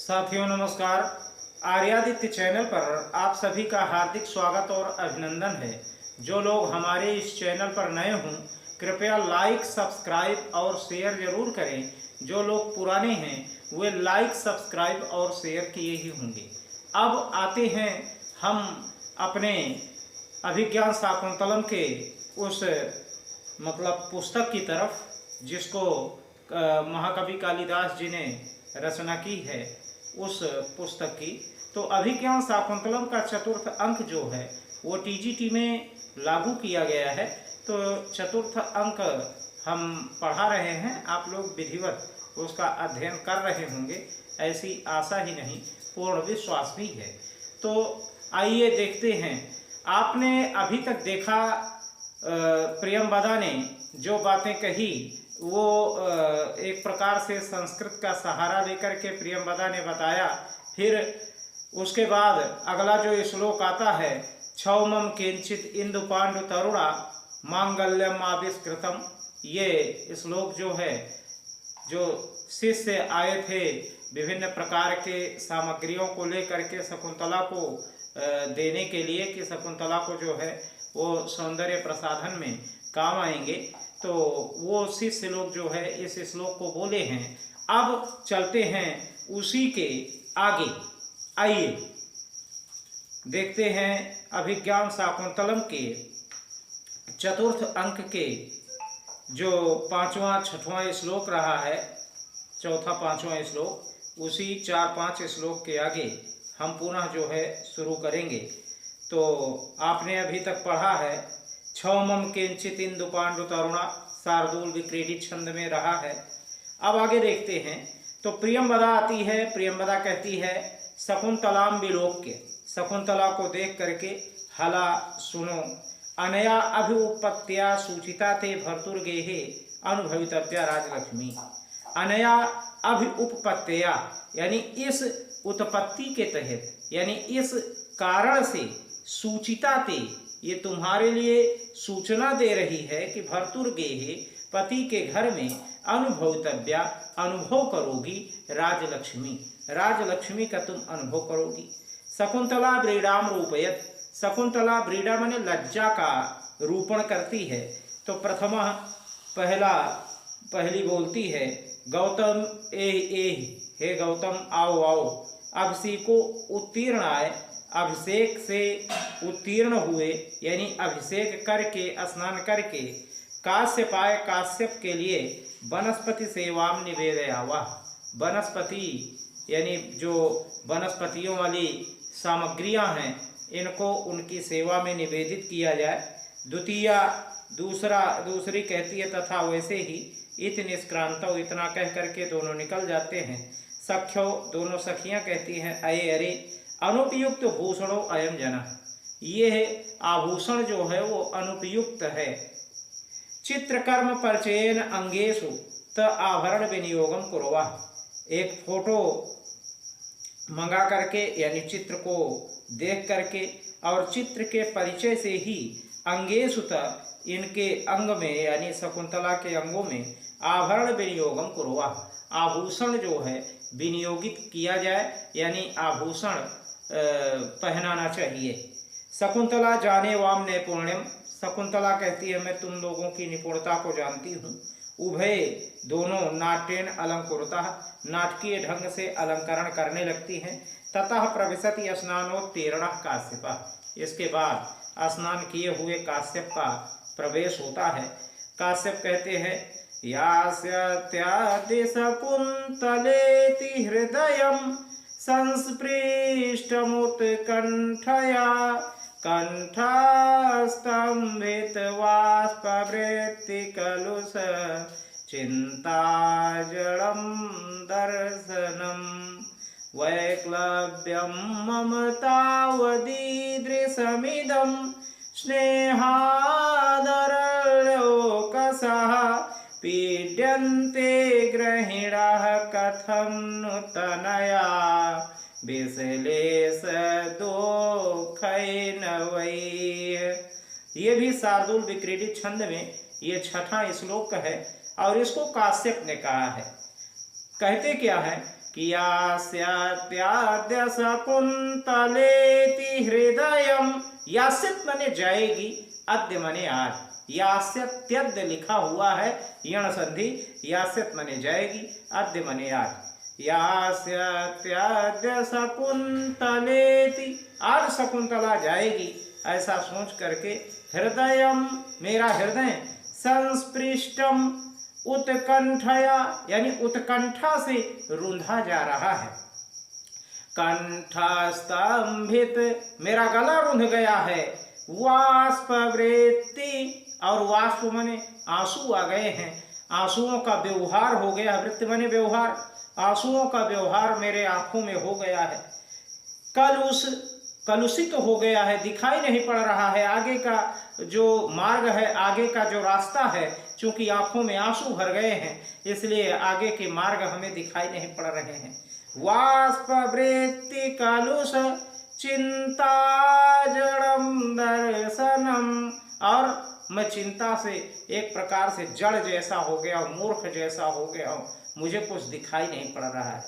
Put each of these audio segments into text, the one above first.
साथियों नमस्कार। आर्यादित्य चैनल पर आप सभी का हार्दिक स्वागत और अभिनंदन है। जो लोग हमारे इस चैनल पर नए हों कृपया लाइक सब्सक्राइब और शेयर जरूर करें। जो लोग पुराने हैं वे लाइक सब्सक्राइब और शेयर किए ही होंगे। अब आते हैं हम अपने अभिज्ञान शाकुंतलम के उस पुस्तक की तरफ जिसको महाकवि कालिदास जी ने रचना की है उस पुस्तक की। तो अभिज्ञान शाकुंतलम का चतुर्थ अंक जो है वो टीजीटी में लागू किया गया है। तो चतुर्थ अंक हम पढ़ा रहे हैं, आप लोग विधिवत उसका अध्ययन कर रहे होंगे, ऐसी आशा ही नहीं पूर्ण विश्वास भी है। तो आइए देखते हैं। आपने अभी तक देखा प्रियंवदा ने जो बातें कही वो एक प्रकार से संस्कृत का सहारा लेकर के प्रियंवदा ने बताया। फिर उसके बाद अगला जो श्लोक आता है, क्षौमम किंचित इंदु पांडु तरुणा मांगल्यम आविष्कृतम। ये श्लोक जो है, जो शिष्य आए थे विभिन्न प्रकार के सामग्रियों को लेकर के शकुंतला को देने के लिए कि शकुंतला को जो है वो सौंदर्य प्रसाधन में काम आएंगे, तो वो शिष्य लोग जो है इस श्लोक को बोले हैं। अब चलते हैं उसी के आगे। आइए देखते हैं अभिज्ञान शाकुंतलम के चतुर्थ अंक के जो पांचवा छठवां श्लोक रहा है, चौथा पांचवा श्लोक, उसी 4-5 श्लोक के आगे हम पुनः जो है शुरू करेंगे। तो आपने अभी तक पढ़ा है क्षौमम किंचित इंदु पांडु तरुणा, शार्दूल विक्रीडित छंद में रहा है। अब आगे देखते हैं। तो प्रियंवदा आती है। प्रियंवदा कहती है शकुंतलाम विलोक्य, शकुंतला को देख करके हला सुनो, अनया अभिउपत्या सूचिता ते भर्तुर्गेहे अनुभवितव्या राजलक्ष्मी। अनया अभिउपत्या यानी इस उत्पत्ति के तहत, यानी इस कारण से, सूचिता ते ये तुम्हारे लिए सूचना दे रही है कि भर्तुर्गेहे पति के घर में अनुभवितव्या अनुभव करोगी राजलक्ष्मी, राजलक्ष्मी का तुम अनुभव करोगी। शकुंतला व्रीडाम रूपयत, शकुंतला व्रीडा माने लज्जा का रूपण करती है। तो पहली बोलती है गौतम हे गौतम आओ आओ, अभिषेको उत्तीर्ण आए, अभिषेक से उत्तीर्ण हुए यानी अभिषेक करके स्नान करके काश्यपाय काश्यप के लिए वनस्पति सेवाम निवेदयावा। वनस्पति यानी जो वनस्पतियों वाली सामग्रियां हैं इनको उनकी सेवा में निवेदित किया जाए। दूसरी कहती है तथा वैसे ही इत निष्क्रांतो, इतना कह करके दोनों निकल जाते हैं। सख्यो, दोनों सखियां कहती हैं अये अरे अनुपयुक्त भूषणो अयम जना, ये आभूषण जो है वो अनुपयुक्त है। चित्रकर्म परिचयन अंगेशु त आभरण विनियोगम कुर्वा, एक फोटो मंगा करके यानी चित्र को देख करके और चित्र के परिचय से ही अंगेशु त इनके अंग में यानी शकुंतला के अंगों में आभरण विनियोगम कुर्वा, आभूषण जो है विनियोगित किया जाए यानी आभूषण पहनाना चाहिए। शकुंतला जाने वाम नैपुण्यम, शकुंतला कहती है मैं तुम लोगों की निपुणता को जानती हूँ। उभय दोनों नाट्यन अलंकुरता, नाटकीय ढंग से अलंकरण करने लगती हैं। ततः प्रविशति स्नानोत्तीर्ण काश्यपा, इसके बाद स्नान किए हुए काश्यप का प्रवेश होता है। काश्यप कहते हैं यास्यात्यादि शकुंतलेति हृदयम संस्पृष्टमुत्कंठया कंठास्तंभितवाष्पवृत्ति कलुष चिंताजड़ं दर्शनम वैक्लव्यं ममतावदीदृशमिदं स्नेहादरलोकसः पीड्यन्ते ग्रहिणः कथं नु तनया विश्लेष दुःखैन वै। ये भी शार्दूल विक्रीडित छंद में ये छठा श्लोक है और इसको काश्यप ने कहा है। कहते क्या है कि यास्याद्य शकुंतलेति हृदयम। यास्यत मने जाएगी, अद्य मने आज। यास्यत्यद्य लिखा हुआ है यण संधि, यास्यत मने जाएगी, अद्य मने आज। यास्यत्यद्य शकुंतलेति, आज शकुंतला जाएगी ऐसा सोच करके, हृदयम मेरा हृदय, संस्पृष्टम उत्कंठया यानी उत्कंठा से रूंधा जा रहा है। कंठस्तंभित मेरा गला रूंध गया है। वाष्पवृत्ति, और वाष्प मने आंसू आ गए हैं, आंसुओं का व्यवहार हो गया। वृत्ति मने व्यवहार, आंसुओं का व्यवहार मेरे आंखों में हो गया है। कलुषित हो गया है, दिखाई नहीं पड़ रहा है आगे का जो मार्ग है, आगे का जो रास्ता है। चूंकि आंखों में आंसू भर गए हैं, इसलिए आगे के मार्ग हमें दिखाई नहीं पड़ रहे हैं। वाष्पवृत्ति कलुष चिंता जड़म दर्शनम, और मैं चिंता से एक प्रकार से जड़ जैसा हो गया हूँ, मूर्ख जैसा हो गया हूँ, मुझे कुछ दिखाई नहीं पड़ रहा है।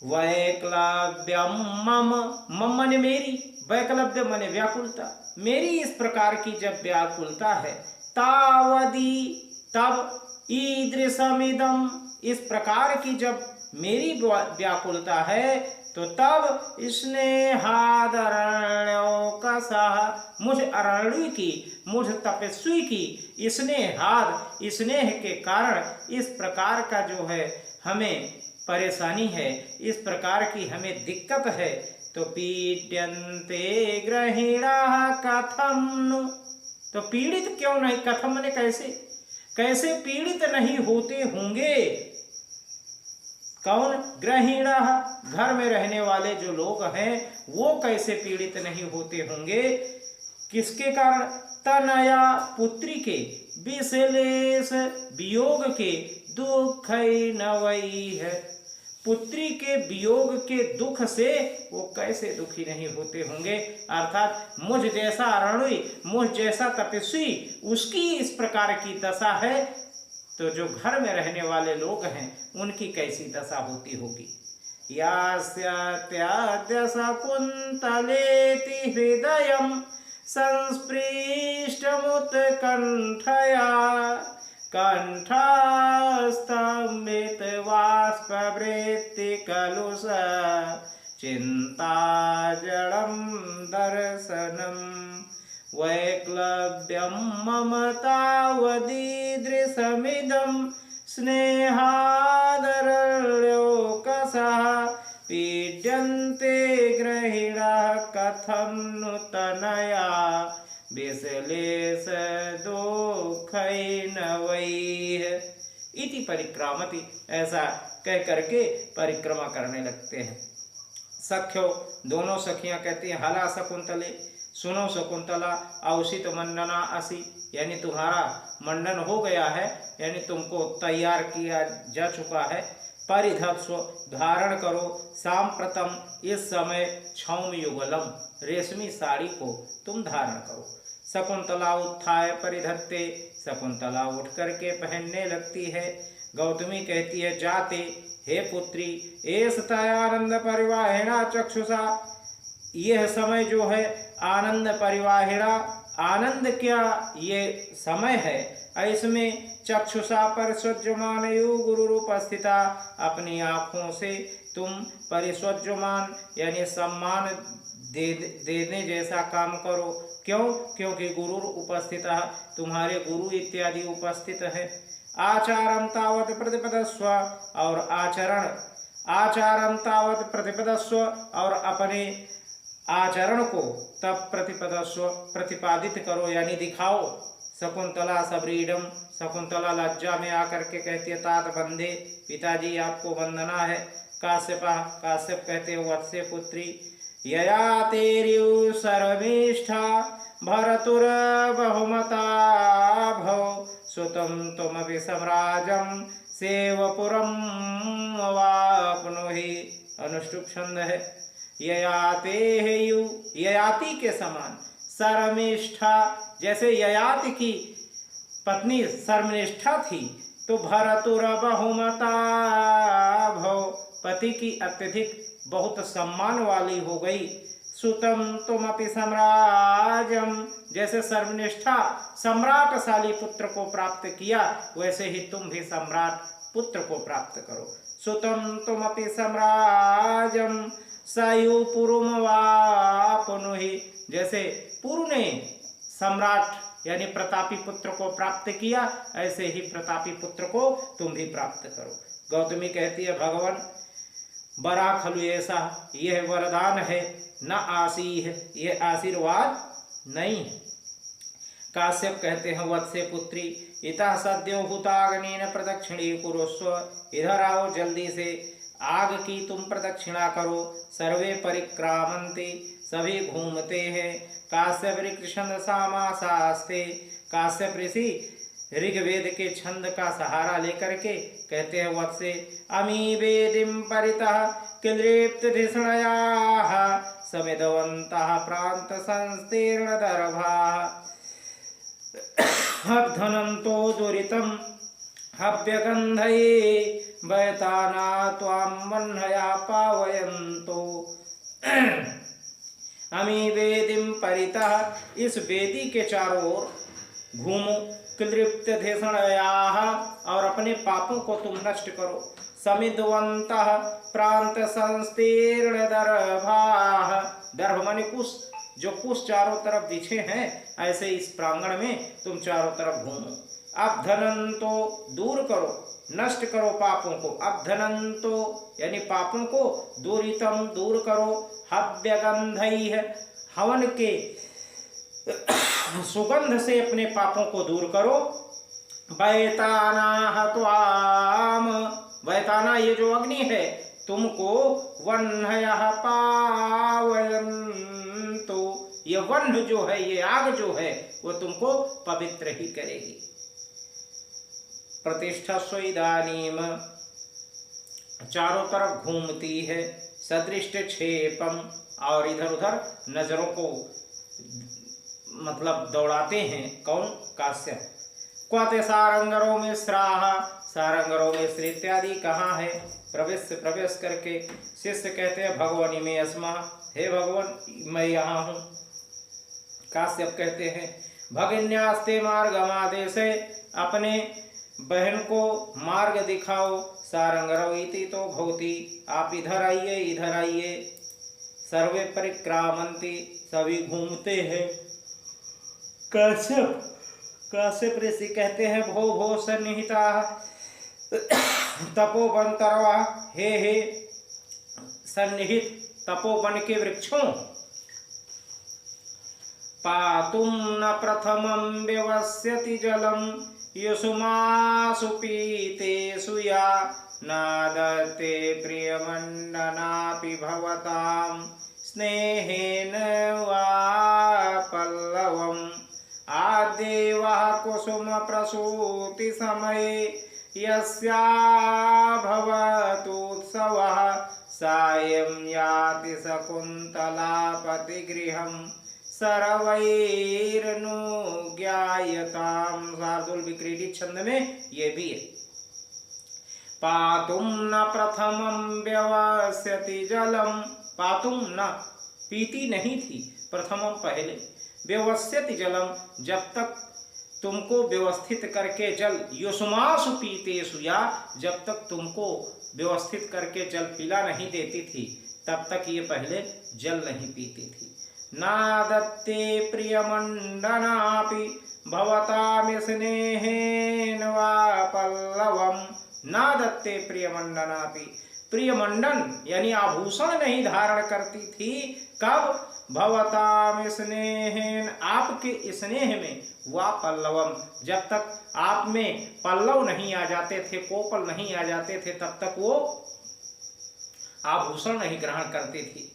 वैक्लव्यम मम, मम मने मेरी, वैक्लव्य मने व्याकुलता, मेरी इस प्रकार की जब व्याकुलता है। तावदी तब, ईदृशमिदम इस प्रकार की जब मेरी व्याकुलता है, तो तब स्नेहादरण्यों का साह, मुझ अरण्य की, मुझ तपस्वी की स्नेहाद, स्नेह के कारण इस प्रकार का जो है हमें परेशानी है, इस प्रकार की हमें दिक्कत है। तो पीड्यन्ते ग्रहिणा कथम नु, तो पीड़ित क्यों नहीं, कथम ने कैसे, कैसे पीड़ित नहीं होते होंगे। कौन, ग्रहिणा, घर में रहने वाले जो लोग हैं वो कैसे पीड़ित नहीं होते होंगे। किसके कारण, तनया पुत्री के, विशलेष वियोग के, दुख नवई है, पुत्री के वियोग के दुख से वो कैसे दुखी नहीं होते होंगे। अर्थात मुझ जैसा अरणुई, मुझ जैसा तपस्वी, उसकी इस प्रकार की दशा है, तो जो घर में रहने वाले लोग हैं उनकी कैसी दशा होती होगी। यास्याद्य शकुंतलेति हृदयम संस्पृष्टमुत्कंठया, कंठस्तंभित वाष्पवृत्ति कलुष चिंता जड़म दर्शनम। वैक्लव्यम मम तावदीदृशमिदं स्नेहादरण्योकसः पीड्यन्ते ग्रहिणः कथं नु तनया विशलेष दुःखैन वैः इति परिक्रामति। ऐसा कह करके परिक्रमा करने लगते हैं। सख्यो, दोनों सखियां कहती हैं, हला शकुंतले, सुनो शकुंतला, औषित मंडना असि, यानी तुम्हारा मंडन हो गया है, यानी तुमको तैयार किया जा चुका है। परिधत्स्व, धारण करो, सांप्रतम इस समय, क्षौम युगलम रेशमी साड़ी को तुम धारण करो। शकुंतला उत्थाय परिधत्ते, शकुंतला उठ करके पहनने लगती है। गौतमी कहती है, जाते हे पुत्री, एष आनंद परिवाहिणा चक्षुषा, यह समय जो है आनंद परिवाहिणा, आनंद क्या ये समय है, इसमें चक्षुषा परिस्वज्यमानयो गुरुरूपस्थिता, अपनी आँखों से तुम परिस्वज्यमान यानी सम्मान देने जैसा काम करो। क्यों? क्योंकि गुरु उपस्थित, तुम्हारे गुरु इत्यादि उपस्थित है। आचारम तावत प्रतिपदस्व, और आचरण तावत प्रतिपदस्व, और अपने आचरण को तब प्रतिपदस्व प्रतिपादित करो यानी दिखाओ। शकुंतला सबरीडम, शकुंतला लज्जा में आकर के कहती है, तात बंधे, पिताजी आपको वंदना है। काश्यप कहते हो, वत्से पुत्री, यया तेर्यु सर्वेष्ठा भरतुर बहुमता भव, सुतम तुमपि सम्राजम सेवपुरम वाप्नुहि। अनुष्टुप छंद है। ययाते हेयु, ययाति के समान, सर्वनिष्ठा, जैसे ययाति की पत्नी सर्वनिष्ठा थी, तो भरतुर बहुमता भव, पति की अत्यधिक बहुत सम्मान वाली हो गई। सुतम तुमपि सम्राजम, जैसे सर्वनिष्ठा सम्राटशाली पुत्र को प्राप्त किया वैसे ही तुम भी सम्राट पुत्र को प्राप्त करो। सुतम तुमपि सम्राजम सयुपुरुम वापुनुहि, जैसे पुरु ने सम्राट यानी प्रतापी पुत्र को प्राप्त किया ऐसे ही प्रतापी पुत्र को तुम भी प्राप्त करो। गौतमी कहती है भगवान बरा खलु ऐसा, यह वरदान है न आसीह, यह आशीर्वाद नहीं है। काश्यप कहते हैं वत्से पुत्री इतः सद्यो हुताग्नेन प्रदक्षिणी कुरुस्व, इधर आओ जल्दी से आग की तुम प्रदक्षिणा करो। सर्वे परिक्रामन्ति, सभी घूमते हैं। काश्यप ऋक्छन्द सामासास्ते, काश्यप ऋषि ऋग्वेद के छंद का सहारा लेकर के कहते हैं वत्से अमी वेदिम परितः किलृप्त धिषणयाः समिधवन्तः प्रान्त संस्तीर्ण दर्भाः हब्धनन्तो दुरितं हव्यगन्धये वैताना त्वां वह्नया पावयन्तो। अमी वेदिम परितः, इस वेदी के चारों ओर घूमो। कृप्त धिषणयाः, और अपने पापों को तुम नष्ट करो। समिधवन्तः प्रान्त संस्तीर्ण दर्भाः, दर्भ माने कुश, जो कुश चारों तरफ बिछे हैं ऐसे इस प्रांगण में तुम चारों तरफ घूमो। अबधनन्तो, दूर करो, नष्ट करो पापों को। अबधनन्तो यानी पापों को, दूरितम, दूर करो। हव्यगन्धैः, हवन के सुगंध से अपने पापों को दूर करो। वैताना त्वाम, वैताना ये जो अग्नि है तुमको वह्नयः पावयन्तु, ये वह्न जो है, ये आग जो है वो तुमको पवित्र ही करेगी। प्रतिष्ठस्व इदानीम, चारों तरफ घूमती है। सदृष्ट क्षेपम, और इधर उधर नजरों को मतलब दौड़ाते हैं। कौन? काश्यप। क्वते सारंगरों में स्राह, सारंगरों में श्री इत्यादि कहाँ है? प्रवेश करके शिष्य कहते हैं भगवानी में अस्मा, हे भगवान मैं यहाँ हूँ। काश्यप कहते हैं भगिन्यास्ते मार्गमादेशे, अपने बहन को मार्ग दिखाओ। सारंगरव इति तो भवती, आप इधर आइए, इधर आइए। सर्वे परिक्रामन्ति, सभी घूमते हैं। काश्यप ऋषि कहते हैं भो भो सन्निहिता तपोवनतरवा, हे सन्निहित तपोवन के वृक्षों, पातुम न प्रथमं व्यवस्यति जलम युसुमासु पीतेषु या नादते प्रियमण्डनापि भवतां स्नेहेन वा पल्लवम्। आदेवः कुसुम प्रसूति समये यस्या भवतुत्सवः सायं याति शकुन्तलापति गृहं सर्वैरनुज्ञायताम्। शार्दूल विक्रीडित छंद में ये भी है। पातुम न प्रथमं व्यवस्यति जलम, पातुम न, पीती नहीं थी, प्रथमम पहले, व्यवस्थित जलम, जब तक तुमको व्यवस्थित करके जल, युष्मासु पीतेषु, या जब तक तुमको व्यवस्थित करके जल पिला नहीं देती थी तब तक ये पहले जल नहीं पीती थी। नादत्ते प्रियमण्डनापि भवतां स्नेहेन वा पल्लवम्। नादत्ते प्रियमण्डनापि, प्रियमंडन यानी आभूषण नहीं धारण करती थी। कब? भवताम स्नेहेन, आपके स्नेह में, वा पल्लवम, जब तक आप में पल्लव नहीं आ जाते थे, कोपल नहीं आ जाते थे, तब तक वो आभूषण नहीं ग्रहण करती थी।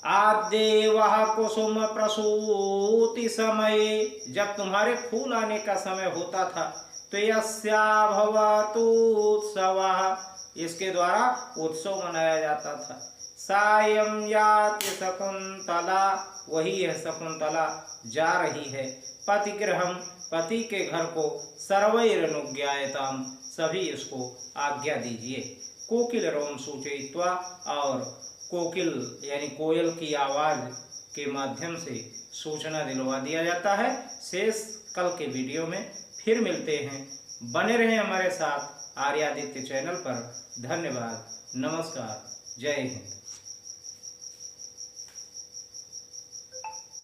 आदेवः कुसुम प्रसूति समय, जब तुम्हारे फूल आने का समय होता था तो यस्या भवतु उत्सवः, इसके द्वारा उत्सव मनाया जाता था। सायं याति शकुन्तला, वही है शकुन्तला जा रही है। पतिगृहं, पति के घर को। सर्वैरनुज्ञायताम्, सभी इसको आज्ञा दीजिए। कोकिल रोम सूचयित्वा और कोकिल यानी कोयल की आवाज़ के माध्यम से सूचना दिलवा दिया जाता है। शेष कल के वीडियो में फिर मिलते हैं। बने रहें हमारे साथ आर्यादित्य चैनल पर। धन्यवाद। नमस्कार। जय हिंद।